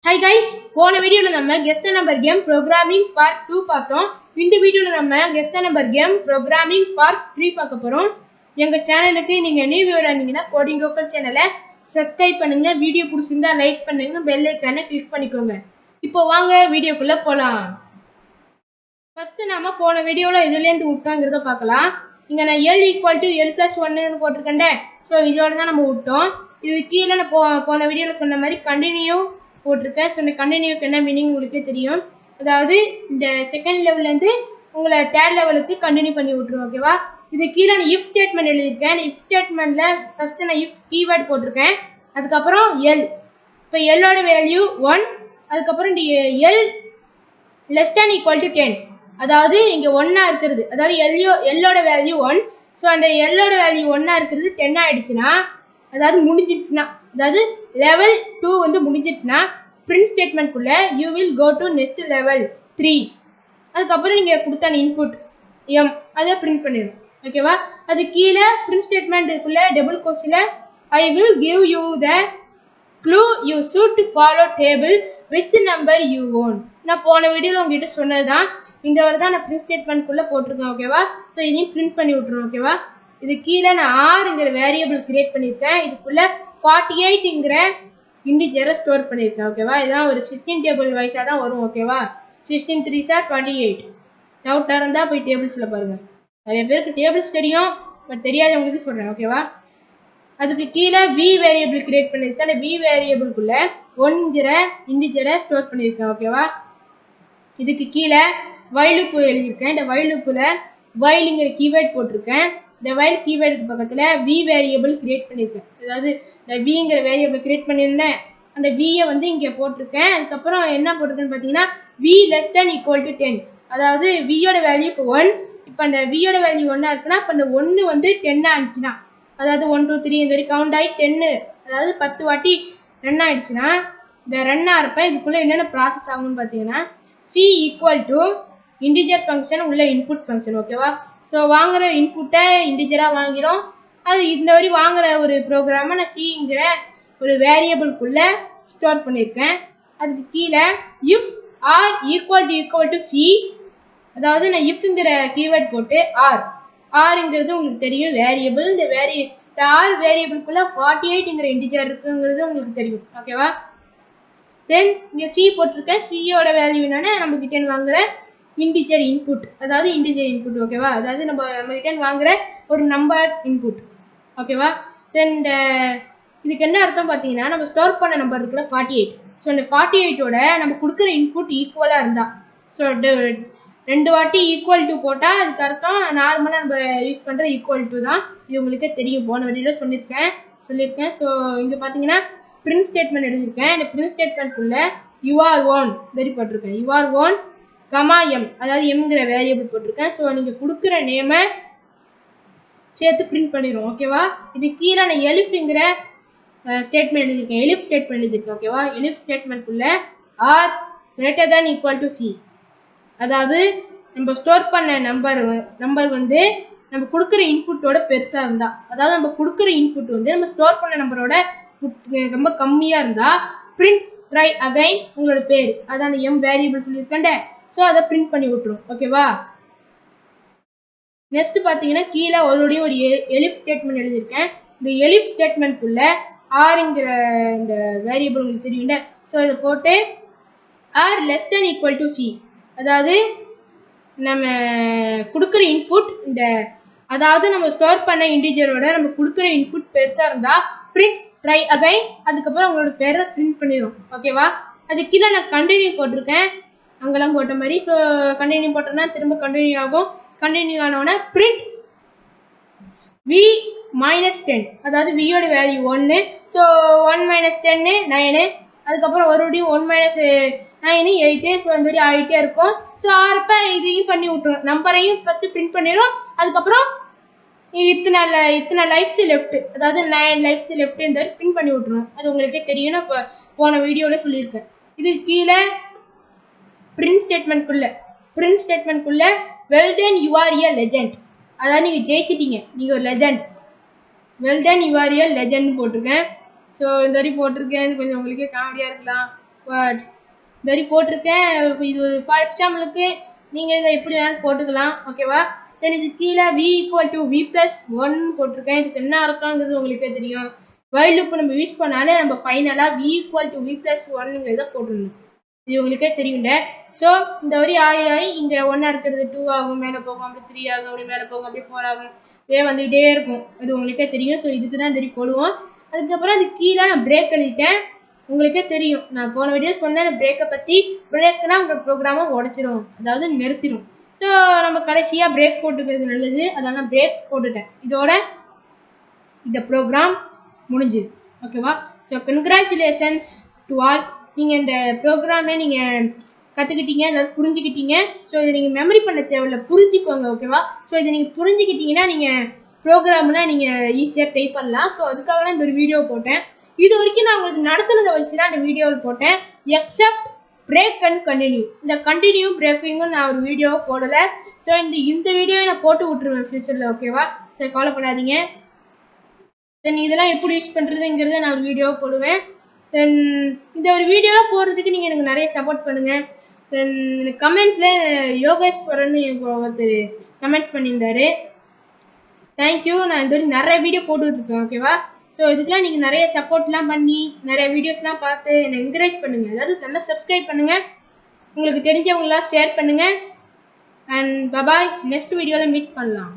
Hi guys, போன வீடியோல நம்ம guess the number game programming part 2 பார்த்தோம். இந்த வீடியோல நம்ம guess the number game programming part 3 பார்க்க போறோம். எங்க சேனலுக்கு நீங்க நியூ வியூவரா இருந்தீங்கன்னா Codingokul சேனலை சப்ஸ்கிரைப் பண்ணுங்க. வீடியோ பிடிச்சிருந்தா லைக் பண்ணுங்க. பெல் ஐகானை கிளிக் பண்ணிக்கோங்க. இப்போ வாங்க வீடியோக்குள்ள போலாம். ஃபர்ஸ்ட் நாம போன வீடியோல எதுல இருந்து விட்டோம்ங்கறத பார்க்கலாம். இங்க நான் l = l + 1 ன்னு போட்டுருக்கேன்டே. சோ இதோட தான் நம்ம விட்டோம். இது கீழ நான் போன வீடியோல சொன்ன மாதிரி கண்டினியூ போட்டுருக்கேன். ஸோ இந்த கண்டினியூக்கு என்ன மீனிங் உங்களுக்கே தெரியும். அதாவது இந்த செகண்ட் லெவல்லேருந்து உங்களை தேர்ட் லெவலுக்கு கண்டினியூ பண்ணி விட்ருவோம். ஓகேவா? இது கீழே நான் இஃப் ஸ்டேட்மெண்ட் எழுதியிருக்கேன். இஃப் ஸ்டேட்மெண்ட்டில் ஃபஸ்ட்டு நான் இஃப் கீவேர்ட் போட்டிருக்கேன். அதுக்கப்புறம் எல். இப்போ எல்லோட வேல்யூ 1. அதுக்கப்புறம் இந்த எல் <= 10. அதாவது இங்கே 1 இருக்கிறது. அதாவது எல்லோட வேல்யூ 1. ஸோ அந்த எல்லோட வேல்யூ 1 இருக்கிறது 10 ஆகிடுச்சுன்னா, அதாவது முடிஞ்சிருச்சுன்னா, அதாவது லெவல் 2 வந்து முடிஞ்சிருச்சுன்னா பிரிண்ட் ஸ்டேட்மெண்ட்குள்ள you will go to next level 3. அதுக்கப்புறம் நீங்கள் கொடுத்த இன்புட் எம் அதை பிரிண்ட் பண்ணிடும். ஓகேவா? அது கீழே பிரிண்ட் ஸ்டேட்மெண்ட்டுக்குள்ள டபுள் கோட்ஸில் I will give you the clue you should follow table which number you own. நான் போன வீடியோவில் உங்ககிட்ட சொன்னது தான். இந்த வரை தான் நான் பிரிண்ட் ஸ்டேட்மெண்ட்குள்ளே போட்டிருக்கேன். ஓகேவா? ஸோ இதையும் பிரிண்ட் பண்ணி விட்ருவோம். ஓகேவா? இது கீழே நான் ஆறுங்கிற வேரியபிள் கிரியேட் பண்ணியிருக்கேன். இதுக்குள்ள 48ங்கிற இண்டிஜரை ஸ்டோர் பண்ணியிருக்கேன். ஓகேவா? இதான் ஒரு 16 டேபிள் வைஸாக தான் வரும். ஓகேவா? 16 3s are 28. டவுட்டாக இருந்தால் போய் டேபிள்ஸில் பாருங்கள். நிறைய பேருக்கு டேபிள்ஸ் தெரியும், பட் தெரியாதவங்களுக்கு சொல்கிறேன். ஓகேவா? அதுக்கு கீழே வி வேரியபிள் கிரியேட் பண்ணியிருக்கேன். அந்த வி வேரியபிள்குள்ள 1ங்கிற இண்டிஜரை ஸ்டோர் பண்ணியிருக்கேன். ஓகேவா? இதுக்கு கீழே வைலுப்பு எழுதியிருக்கேன். இந்த வைலுப்பில் வைலுங்கிற கீவேர்ட் போட்டிருக்கேன். இந்த வைல் கீவேர்டுக்கு பக்கத்தில் வி வேரியபிள் கிரியேட் பண்ணியிருக்கேன். அதாவது இந்த விங்கிற வேரியபிள் கிரியேட் பண்ணியிருந்தேன். அந்த வியை வந்து இங்கே போட்டிருக்கேன். அதுக்கப்புறம் என்ன போட்டிருக்கேன்னு பார்த்தீங்கன்னா வி <= 10. அதாவது வியோட வேல்யூ இப்போ 1. இப்போ அந்த வியோட வேல்யூ 1 இருக்குன்னா இப்போ அந்த 1 வந்து 10 ஆகிடுச்சுன்னா, அதாவது 1 2 3 இந்த மாதிரி கவுண்ட் ஆகி 10, அதாவது 10 வாட்டி ரன் ஆகிடுச்சுன்னா, இந்த ரன் ஆகிறப்ப இதுக்குள்ளே என்னென்ன ப்ராசஸ் ஆகும்னு பார்த்தீங்கன்னா சி = இன்டிஜர் ஃபங்க்ஷன் உள்ள இன்புட் ஃபங்க்ஷன். ஓகேவா? ஸோ வாங்குகிற இன்புட்டை இண்டிஜராக வாங்கிறோம். அது இந்த மாதிரி வாங்குகிற ஒரு ப்ரோக்ராமை நான் சிங்கிற ஒரு வேரியபிள்குள்ளே ஸ்டோர் பண்ணியிருக்கேன். அதுக்கு கீழே இஃப் ஆர் = சி. அதாவது நான் இஃப்ங்கிற கீவேர்ட் போட்டு ஆர்ங்கிறது உங்களுக்கு தெரியும் வேரியபிள். இந்த ஆர் வேரியபிள்குள்ளே 48ங்கிற இண்டிஜர் இருக்குங்கிறது உங்களுக்கு தெரியும். ஓகேவா? தென் இங்கே சி போட்டிருக்கேன். சியோட வேல்யூ என்னன்னா நம்ம கிட்ட வாங்குகிற இண்டிஜர் இன்புட், அதாவது இண்டிஜர் இன்புட். ஓகேவா? அதாவது நம்ம கிட்ட வாங்குற ஒரு நம்பர் இன்புட். ஓகேவா? தென் இதுக்கு என்ன அர்த்தம் பார்த்தீங்கன்னா நம்ம ஸ்டோர் பண்ண நம்பர் இருக்குல்ல 48. ஸோ இந்த 48ஓட நம்ம கொடுக்குற இன்புட் ஈக்குவலாக இருந்தால், ஸோ 2 வாட்டி ஈக்குவல் டு போட்டால் அதுக்கு அர்த்தம் நார்மலாக நம்ம யூஸ் பண்ணுற ஈக்குவல் டு தான். இது உங்களுக்கே தெரியும், போன வழியில் சொல்லியிருக்கேன். ஸோ இங்கே பார்த்தீங்கன்னா பிரிண்ட் ஸ்டேட்மெண்ட் எழுதியிருக்கேன். இந்த பிரிண்ட் ஸ்டேட்மெண்ட்குள்ளே யூஆர் ஓன் வெரி போட்டிருக்கேன். யூஆர் ஓன் கமா எம், அதாவது எம்ங்கிற வேரியபிள் போட்டிருக்கேன். ஸோ நீங்கள் கொடுக்குற நேமை சேர்த்து பிரிண்ட் பண்ணிடுவோம். ஓகேவா? இது கீழே நான் எலிஃப்ங்கிற ஸ்டேட்மெண்ட் எழுதியிருக்கேன். எலிஃப் ஸ்டேட்மெண்ட் எழுதியிருக்கேன். ஓகேவா? எலிஃப் ஸ்டேட்மெண்ட்குள்ள ஆர் > சி. அதாவது நம்ம ஸ்டோர் பண்ண நம்பர் வந்து நம்ம கொடுக்குற இன்புட்டோட பெருசாக இருந்தால், அதாவது நம்ம கொடுக்குற இன்புட் வந்து நம்ம ஸ்டோர் பண்ண நம்பரோட ரொம்ப கம்மியாக இருந்தால் பிரிண்ட் ட்ரை அகைன் உங்களோட பேர், அதான் அந்த எம் வேரியபிள் சொல்லியிருக்கேன்டே. ஸோ அதை பிரிண்ட் பண்ணி விட்டுரும். ஓகேவா? நெக்ஸ்ட் பார்த்தீங்கன்னா கீழே ஒரு எலிஃப் ஸ்டேட்மெண்ட் எழுதியிருக்கேன். இந்த எலிஃப் ஸ்டேட்மெண்ட்குள்ள ஆர்ங்கிற இந்த வேரியபிள் உங்களுக்கு தெரியும்ல. ஸோ இதை போட்டு ஆர் <= சி. அதாவது நம்ம கொடுக்குற இன்புட் அதாவது நம்ம ஸ்டோர் பண்ண இண்டிஜரோட நம்ம கொடுக்குற இன்புட் பெருசாக இருந்தால் பிரிண்ட் ட்ரை அகைன், அதுக்கப்புறம் உங்களோட பேரை பிரிண்ட் பண்ணிடும். ஓகேவா? அது கீழே நான் கண்டினியூ போட்டிருக்கேன், அங்கெல்லாம் போட்ட மாதிரி. ஸோ கண்டினியூ போட்டோம்னா திரும்ப கண்டினியூ ஆகும். கண்டினியூ ஆனோன்னா பிரிண்ட் வி -10. அதாவது வியோட வேல்யூ 1. ஸோ 1 - 10 9. அதுக்கப்புறம் மறுபடியும் 1 - 9 8. ஸோ இந்த மாதிரி ஆகிட்டே இருக்கும். ஸோ ஆறுப்ப இதையும் பண்ணி விட்டுரும். நம்பரையும் ஃபஸ்ட்டு பிரிண்ட் பண்ணிடும். அதுக்கப்புறம் இத்தனை லைஃப்ஸ் லெஃப்ட், அதாவது 9 லைஃப்ஸ் லெஃப்ட் இந்த மாதிரி பிரிண்ட் பண்ணி விட்டுரும். அது உங்களுக்கே தெரியும், நான் இப்போ போன வீடியோவில் சொல்லியிருக்கேன். இது கீழே பிரிண்ட் ஸ்டேட்மெண்ட்குள்ள well done you are a legend. அதாவது நீங்கள் ஜெயிச்சிட்டீங்க, நீங்கள் ஒரு legend. Well done you are a legend போட்டிருக்கேன். ஸோ இந்த மாதிரி போட்டிருக்கேன். இது கொஞ்சம் உங்களுக்கே காமெடியாக இருக்கலாம். இந்த மாதிரி போட்டிருக்கேன். இது ஃபார் எக்ஸாம்பிளுக்கு நீங்கள் இதை எப்படி வேணாலும் போட்டுக்கலாம். ஓகேவா? தென் இது கீழே v equal to v plus 1 போட்டிருக்கேன். இதுக்கு என்ன அர்த்தங்கிறது உங்களுக்கே தெரியும். வைல் லூப் நம்ம யூஸ் பண்ணாலே நம்ம ஃபைனலாக v equal to v plus 1ங்கிறத போட்டுடணும். இது உங்களுக்கே தெரியும்ல. ஸோ இந்த வரி ஆகி இங்கே 1 இருக்கிறது 2 ஆகும், மேலே போகும், அப்படி 3 ஆகும், அப்படி மேலே போகும், அப்படி 4 ஆகும், இதே வந்துகிட்டே இருக்கும். அது உங்களுக்கே தெரியும். ஸோ இதுக்கு தான் தெரியும் போடுவோம். அதுக்கப்புறம் அது கீழே நான் பிரேக் எழுதிட்டேன். உங்களுக்கே தெரியும், நான் போன வீடியோ சொன்னேன் பிரேக்கை பற்றி. பிரேக்னா உங்கள் ப்ரோக்ராமை உடச்சிரும், அதாவது நிறுத்திடும். ஸோ நம்ம கடைசியாக பிரேக் போட்டுக்கிறது நல்லது. அதனால் நான் பிரேக் போட்டுட்டேன். இதோட இந்த ப்ரோக்ராம் முடிஞ்சுது. ஓகேவா? So congratulations to all. நீங்கள் இந்த ப்ரோக்ராமை நீங்கள் கற்றுக்கிட்டீங்க, அதாவது புரிஞ்சுக்கிட்டீங்க. ஸோ இதை நீங்கள் மெமரி பண்ண தேவையில்லை, புரிஞ்சுக்கோங்க. ஓகேவா? ஸோ இதை நீங்கள் புரிஞ்சுக்கிட்டீங்கன்னா நீங்கள் ப்ரோக்ராம்லாம் நீங்கள் ஈஸியாக டைப் பண்ணலாம். ஸோ அதுக்காக தான் இந்த ஒரு வீடியோ போட்டேன். இது வரைக்கும் நான் உங்களுக்கு நடத்துனதை வச்சு தான் இந்த வீடியோவில் போட்டேன். Accept break and continue. இந்த கண்டினியூ பிரேக்கிங்கும் நான் ஒரு வீடியோ போடலை. ஸோ இந்த வீடியோவை நான் போட்டு விட்டுருவேன் ஃபியூச்சரில். ஓகேவா? ஸோ கவலைப்படாதீங்க. தென் இதெல்லாம் எப்படி யூஸ் பண்ணுறதுங்கிறத நான் ஒரு வீடியோ போடுவேன். தென் இந்த ஒரு வீடியோவாக போடுறதுக்கு நீங்கள் எனக்கு நிறைய சப்போர்ட் பண்ணுங்கள். தென் எனக்கு கமெண்ட்ஸில் யோகேஸ்வரன் எனக்கு ஒருத்தர் கமெண்ட்ஸ் பண்ணியிருந்தாரு. தேங்க்யூ. நான் இந்த மாதிரி நிறைய வீடியோ போட்டுட்ருப்பேன். ஓகேவா? ஸோ இதுக்கெலாம் நீங்கள் நிறைய சப்போர்ட்லாம் பண்ணி நிறைய வீடியோஸ்லாம் பார்த்து என்னை என்கரேஜ் பண்ணுங்கள். அதாவது நல்லா சப்ஸ்கிரைப் பண்ணுங்கள், உங்களுக்கு தெரிஞ்சவங்களாம் ஷேர் பண்ணுங்கள். And bye bye. நெக்ஸ்ட் வீடியோவில் மீட் பண்ணலாம்.